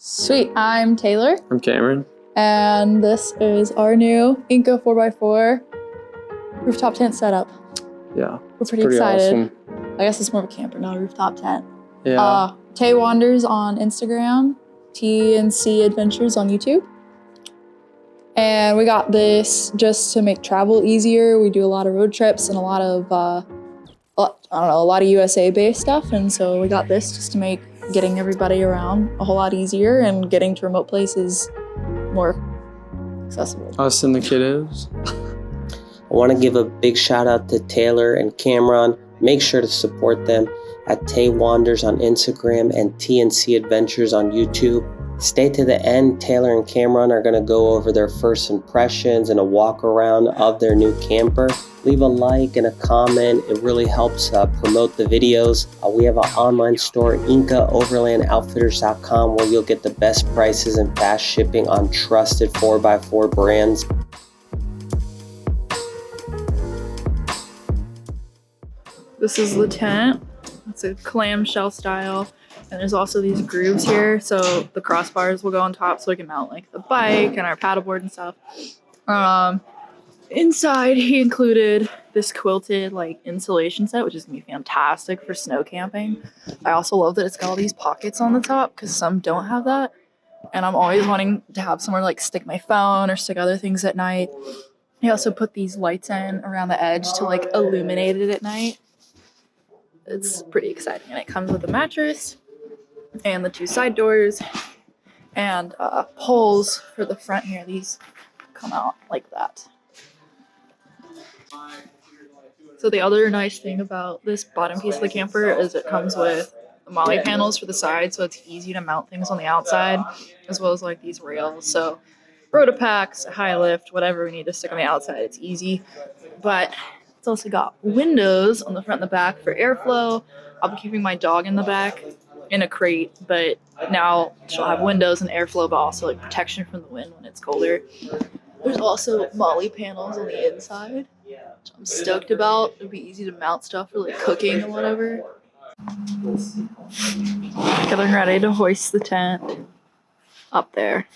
Sweet, I'm Taylor. I'm Cameron. And this is our new Inca 4x4 rooftop tent setup. Yeah. We're pretty excited. Awesome. I guess it's more of a camper, not a rooftop tent. Yeah. Tay Wanders on Instagram, T&C Adventures on YouTube. And we got this just to make travel easier. We do a lot of road trips and a lot of, a lot of USA-based stuff. And so we got this just to make getting everybody around a whole lot easier and getting to remote places more accessible. Us and the kiddos. I want to give a big shout out to Taylor and Camron. Make sure to support them at Tay Wanders on Instagram and T&C Adventures on YouTube. Stay to the end. Taylor and Camron are going to go over their first impressions and a walk around of their new camper. Leave a like and a comment. It really helps promote the videos. We have an online store, IncaOverlandOutfitters.com, where you'll get the best prices and fast shipping on trusted 4x4 brands. This is the tent. It's a clamshell style. And there's also these grooves here, so the crossbars will go on top so we can mount like the bike and our paddleboard and stuff. Inside he included this quilted like insulation set, which is gonna be fantastic for snow camping. I also love that it's got all these pockets on the top because some don't have that. And I'm always wanting to have somewhere to like stick my phone or stick other things at night. He also put these lights in around the edge to like illuminate it at night. It's pretty exciting, and it comes with a mattress and the two side doors and poles for the front here. These come out like that. So the other nice thing about this bottom piece of the camper is it comes with molle panels for the side, so it's easy to mount things on the outside, as well as like these rails. So rotopacks, high lift, whatever we need to stick on the outside, it's easy. But it's also got windows on the front and the back for airflow. I'll be keeping my dog in the back in a crate, but now she'll have windows and airflow, but also like protection from the wind when it's colder. There's also molle panels on the inside, which I'm stoked about. It'll be easy to mount stuff for like cooking or whatever. Getting ready to hoist the tent up there.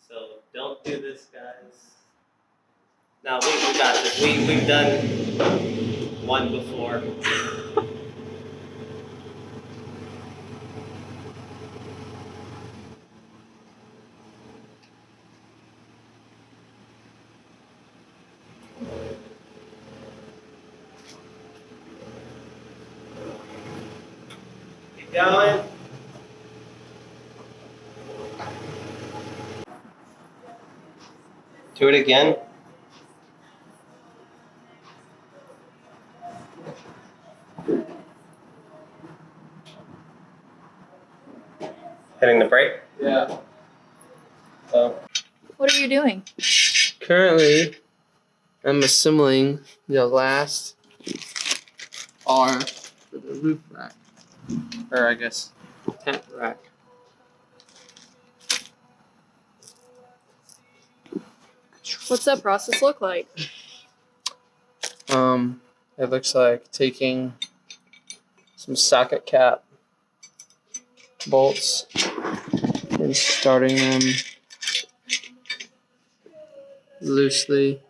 So don't do this, guys. Now we got this. We've done one before. Keep going. Do it again. Hitting the brake? Yeah. So. What are you doing? Currently, I'm assembling the last bar for the roof rack. Or I guess, tent rack. What's that process look like? It looks like taking some socket cap bolts and starting them loosely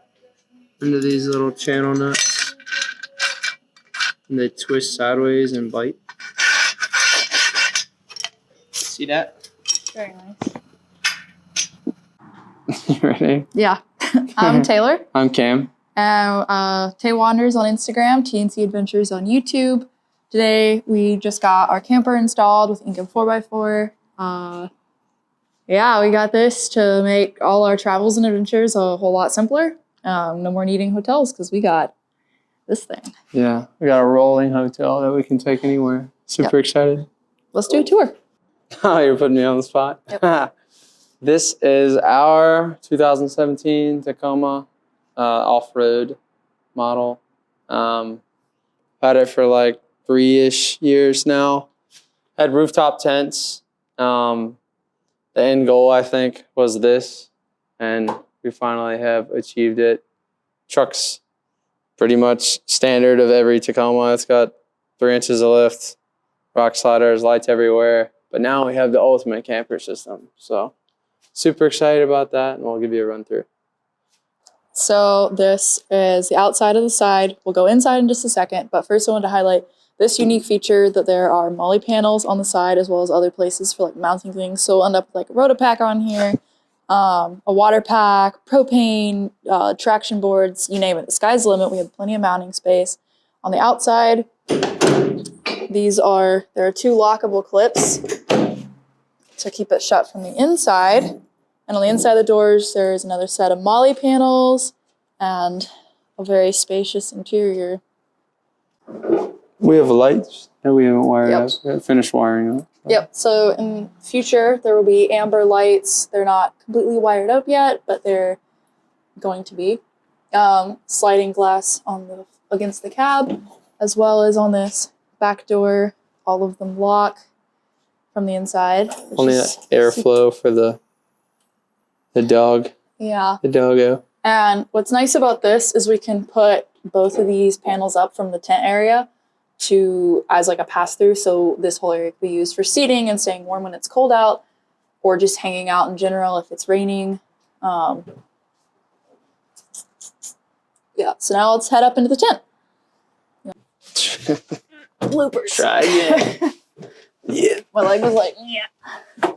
into these little channel nuts, and they twist sideways and bite. See that? Very nice. You ready? Yeah. I'm Taylor. I'm Cam. Tay Wanders on Instagram, T&C Adventures on YouTube. Today we just got our camper installed with Inca 4x4. Yeah, we got this to make all our travels and adventures a whole lot simpler. No more needing hotels because we got this thing. Yeah, we got a rolling hotel that we can take anywhere. Super excited. Let's do a tour. Oh, you're putting me on the spot. Yep. This is our 2017 Tacoma off-road model. Had it for like 3-ish years now. Had rooftop tents. The end goal, I think, was this, and we finally have achieved it. Truck's pretty much standard of every Tacoma. It's got 3 inches of lift, rock sliders, lights everywhere. But now we have the ultimate camper system. So super excited about that, and we'll give you a run through. So this is the outside of the side. We'll go inside in just a second, but first I wanted to highlight this unique feature that there are molle panels on the side as well as other places for like mounting things. So we'll end up with like a rotopack on here, a water pack, propane, traction boards, you name it. The sky's the limit. We have plenty of mounting space. On the outside, there are 2 lockable clips to keep it shut from the inside. And on the inside of the doors, there's another set of molle panels and a very spacious interior. We have lights that we haven't wired Yep. up. We haven't finished wiring up. Yep, so in future, there will be amber lights. They're not completely wired up yet, but they're going to be. Sliding glass against the cab, as well as on this back door. All of them lock from the inside. Only airflow for the dog. Yeah. The doggo. And what's nice about this is we can put both of these panels up from the tent area as like a pass-through. So this whole area can be used for seating and staying warm when it's cold out, or just hanging out in general if it's raining. Yeah, so now let's head up into the tent. Bloopers. Try again. Yeah. My leg was like, yeah. I'm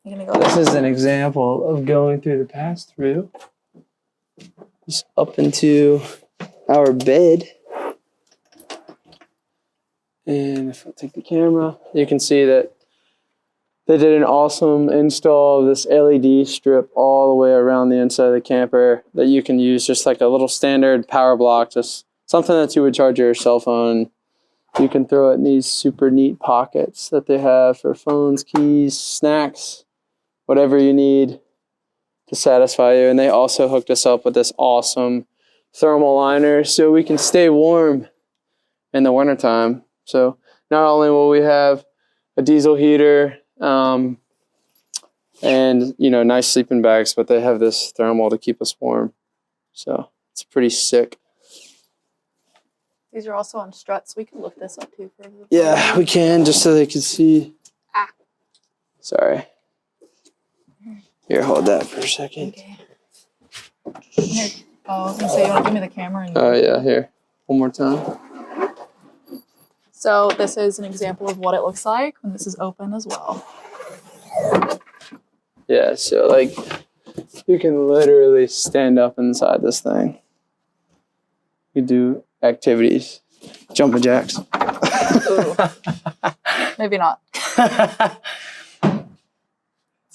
gonna go This is an example of going through the pass-through. Just up into our bed. And if I take the camera, you can see that they did an awesome install of this LED strip all the way around the inside of the camper that you can use just like a little standard power block, just something that you would charge your cell phone. You can throw it in these super neat pockets that they have for phones, keys, snacks, whatever you need to satisfy you. And they also hooked us up with this awesome thermal liner so we can stay warm in the wintertime. So not only will we have a diesel heater and nice sleeping bags, but they have this thermal to keep us warm. So it's pretty sick. These are also on struts. We can lift this up too. Yeah, we can, just so they can see. Ah. Sorry. Here, hold that for a second. Okay. Here. Oh, I was gonna say, you want to give me the camera? Oh yeah, here. One more time. So this is an example of what it looks like when this is open as well. Yeah, so like you can literally stand up inside this thing. You do activities, jumping jacks. Ooh. Maybe not.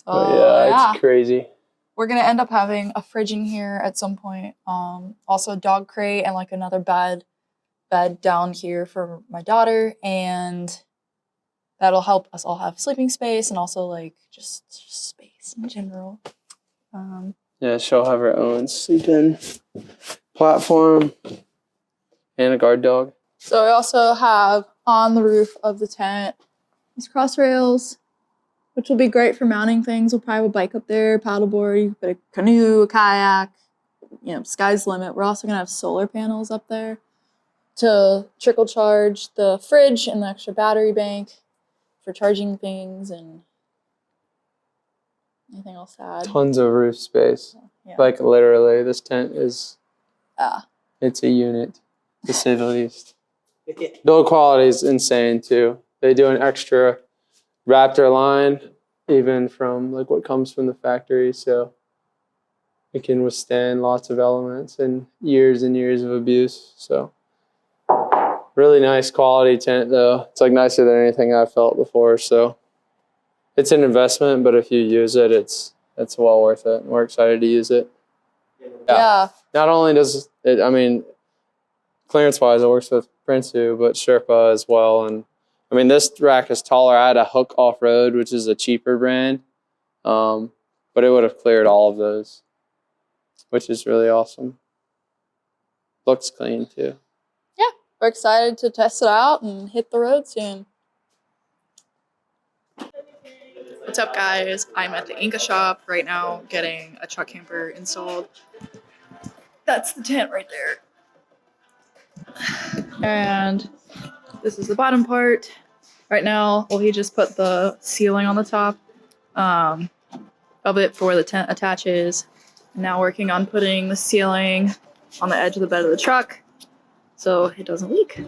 But yeah, it's crazy. We're gonna end up having a fridge in here at some point. Also a dog crate and like another bed down here for my daughter, and that'll help us all have sleeping space and also like just space in general. Yeah, she'll have her own sleeping platform and a guard dog. So we also have on the roof of the tent these cross rails, which will be great for mounting things. We'll probably have a bike up there, paddleboard, you can put a canoe, a kayak, sky's the limit. We're also gonna have solar panels up there to trickle charge the fridge and the extra battery bank for charging things and anything else to add. Tons of roof space. Yeah. Like literally, this tent is, Ah. it's a unit, to say the least. Build quality is insane too. They do an extra Raptor line, even from like what comes from the factory, so it can withstand lots of elements and years of abuse. So really nice quality tent though. It's like nicer than anything I've felt before. So it's an investment, but if you use it, it's well worth it. We're excited to use it. Yeah. Not only does it, clearance wise, it works with Prinsu, but Sherpa as well. And this rack is taller. I had a Hook Off-Road, which is a cheaper brand, but it would have cleared all of those, which is really awesome. Looks clean too. Yeah, we're excited to test it out and hit the road soon. What's up, guys? I'm at the Inca shop right now getting a truck camper installed. That's the tent right there. And this is the bottom part. Right now, well, he just put the ceiling on the top of it for where the tent attaches. Now working on putting the ceiling on the edge of the bed of the truck so it doesn't leak.